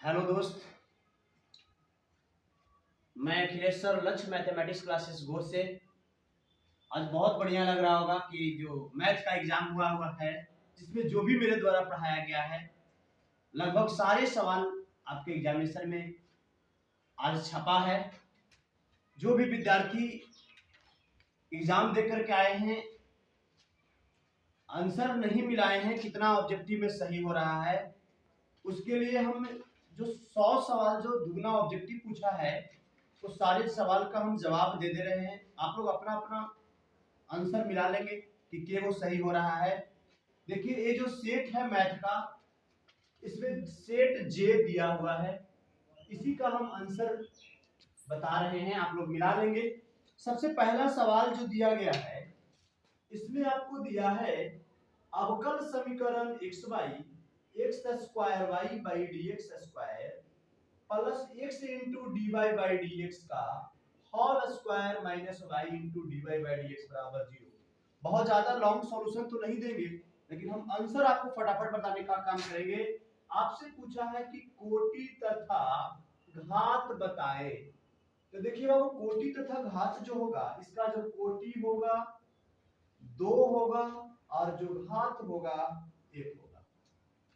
Hello दोस्त, मैं Akhilesh sir लक्ष्य मैथमेटिक्स क्लासेस गोर से। आज बहुत बढ़िया लग रहा होगा कि जो मैथ का एग्जाम हुआ है जिसमें जो भी मेरे द्वारा पढ़ाया गया है लगभग सारे सवाल आपके एग्जामिनेशन में आज छपा है। जो भी विद्यार्थी एग्जाम देकर के आए हैं, आंसर नहीं मिलाए हैं, कितना ऑब्जेक्टिव में सही हो रहा है, उसके लिए हम जो 100 सवाल जो दुगना ऑब्जेक्टिव पूछा है तो सारे सवाल का हम जवाब दे रहे हैं। आप लोग अपना अपना आंसर मिला लेंगे कि वो सही हो रहा है। देखिए ये जो सेट है मैथ का, इसमें सेट जे दिया हुआ है, इसी का हम आंसर बता रहे हैं, आप लोग मिला लेंगे। सबसे पहला सवाल जो दिया गया है इसमें आपको दिया है अवकल समीकरण x y x square y by d x square plus x into d y by d x का whole square minus y into d y by d x बराबर 0। बहुत ज्यादा लॉन्ग सॉल्यूशन तो नहीं देंगे, लेकिन हम आंसर आपको फटाफट बताने का काम करेंगे। आपसे पूछा है कि कोटि तथा घात बताएं। तो देखिए बाबू, कोटि तथा घात जो होगा, इसका जो कोटि होगा 2 होगा और जो घात होगा 1 होगा।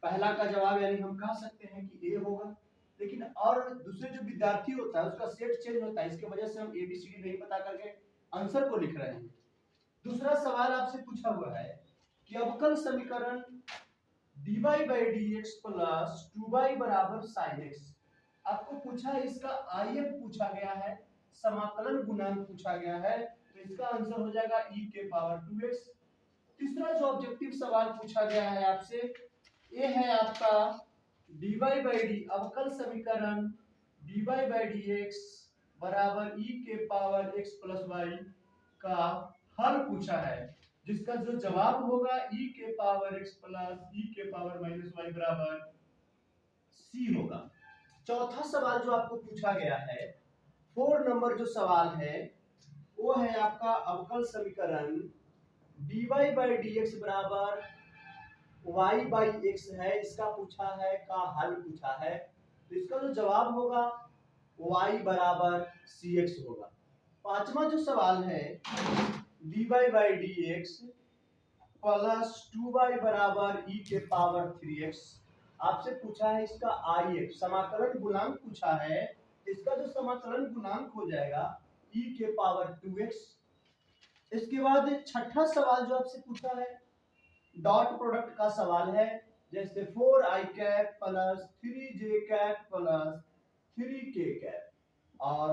पहला का जवाब यानी हम कह सकते हैं कि ए होगा। लेकिन और दूसरे जो विद्यार्थी होता है उसका सेट चेंज होता है, इसके वजह से हम एबीसीडी नहीं पता करके आंसर को लिख रहे हैं। दूसरा सवाल आपसे पूछा हुआ है कि अवकल समीकरण dy by dx plus 2y बराबर sin x। आपको पूछा है, इसका आयत पूछा गया है, समाकलन गुणांक पूछा गया है, तो इसका आंसर हो जाएगा e के पावर 2x। तीसरा जो ऑब्जेक्टिव सवाल पूछा गया है आपसे, ये है आपका dy by d अवकल समीकरण dy by dx बराबर e के पावर x प्लस y का हल पूछा है, जिसका जो जवाब होगा e के पावर x प्लस e के पावर माइनस y बराबर c होगा। चौथा सवाल जो आपको पूछा गया है, 4 नंबर जो सवाल है वो है आपका अवकल समीकरण dy by dx बराबर y by x है, इसका पूछा है का हल पूछा है, तो इसका जो जवाब होगा y बराबर cx होगा। पांचवा जो सवाल है dy by dx plus 2y बराबर e के पावर 3x, आपसे पूछा है इसका if समाकलन गुणांक पूछा है, इसका जो समाकलन गुणांक हो जाएगा e के पावर 2x। इसके बाद छठा सवाल जो आपसे पूछा है डॉट प्रोडक्ट का सवाल है, जैसे 4i cap plus 3j cap plus 3k cap, और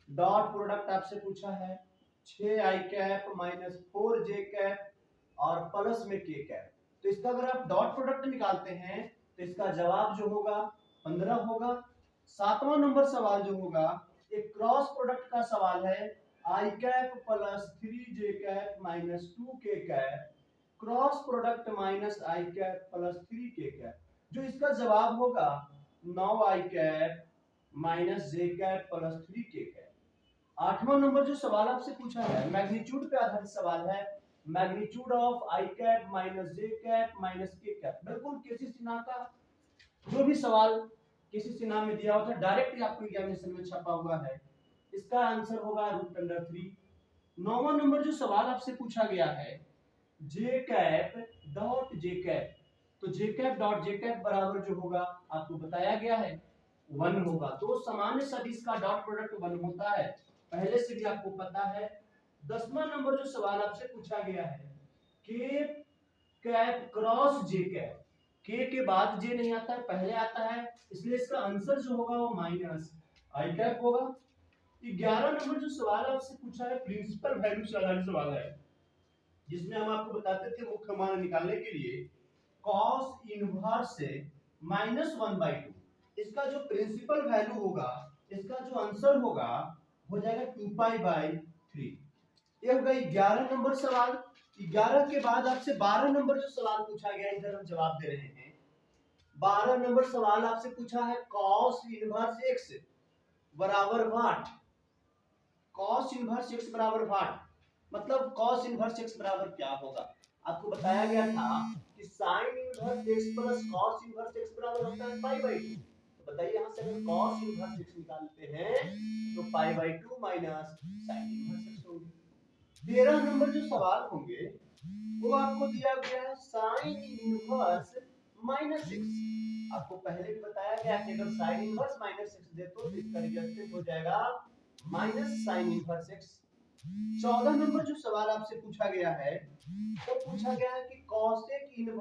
डॉट प्रोडक्ट आपसे पूछा है 6i cap minus 4j cap और प्लस में k कैप। तो इसका अगर आप डॉट प्रोडक्ट निकालते हैं तो इसका जवाब जो होगा 15 होगा। सातवां नंबर सवाल जो होगा एक क्रॉस प्रोडक्ट का सवाल है, i cap plus 3j cap minus 2k cap cross product minus i cap plus 3k cap, जो इसका जवाब होगा 9i cap minus j cap plus 3k cap. आठवां नंबर जो सवाल आपसे पूछा है मैग्नीट्यूड पे आधारित सवाल है, magnitude of i cap minus j cap minus k cap. बिल्कुल केसी सिन्हा का जो भी सवाल केसी सिन्हा में दिया होता है डायरेक्ट ही आपको एग्जामिनेशन में छपा हुआ है, इसका आंसर होगा √3। नौवां नंबर जो सवाल आपसे पूछा गया है j cap dot j cap, तो j cap dot j cap बराबर जो होगा आपको बताया गया है 1 होगा। दो सामान्य सदिश का डॉट प्रोडक्ट 1 होता है, पहले से भी आपको पता है। 10वां नंबर जो सवाल आपसे पूछा गया है k cap cross j cap, k के बाद j नहीं आता है, पहले आता है, इसलिए इसका आंसर जो होगा वो माइनस i कैप होगा। 11 नंबर जो सवाल आपसे पूछा है प्रिंसिपल वैल्यू से आधारित सवाल है, जिसमें हम आपको बताते थे मुख्य मान निकालने के लिए cos इनवर्स से -1/2, इसका जो प्रिंसिपल वैल्यू होगा, इसका जो आंसर होगा हो जाएगा 2π/3। ये हो गई 11 नंबर सवाल। 11 के बाद आपसे 12 नंबर जो सवाल पूछा गया इधर हम जवाब दे रहे हैं। 12 नंबर सवाल आपसे पूछा है cos इनवर्स x बराबर व्हाट, cos इनवर्स x बराबर व्हाट, मतलब cos इनवर्स x बराबर क्या होगा। आपको बताया गया था कि sin inverse x plus cos inverse x बराबर होता है π/2। तो बताइए से अगर cos इनवर्स x निकालते हैं तो pi by 2 minus sin inverse x होंगे। 13 नंबर जो सवाल होंगे वो आपको दिया गया है sin इनवर्स माइनस x। आपको पहले भी बताया गया कि अगर sin इनवर्स माइनस x दे तो इसका रिजल्टेंट हो जाएगा minus sin inverse x। 14 number जो सवाल आपसे पूछा गया है वो पूछा गया है कि cosec इनवर्स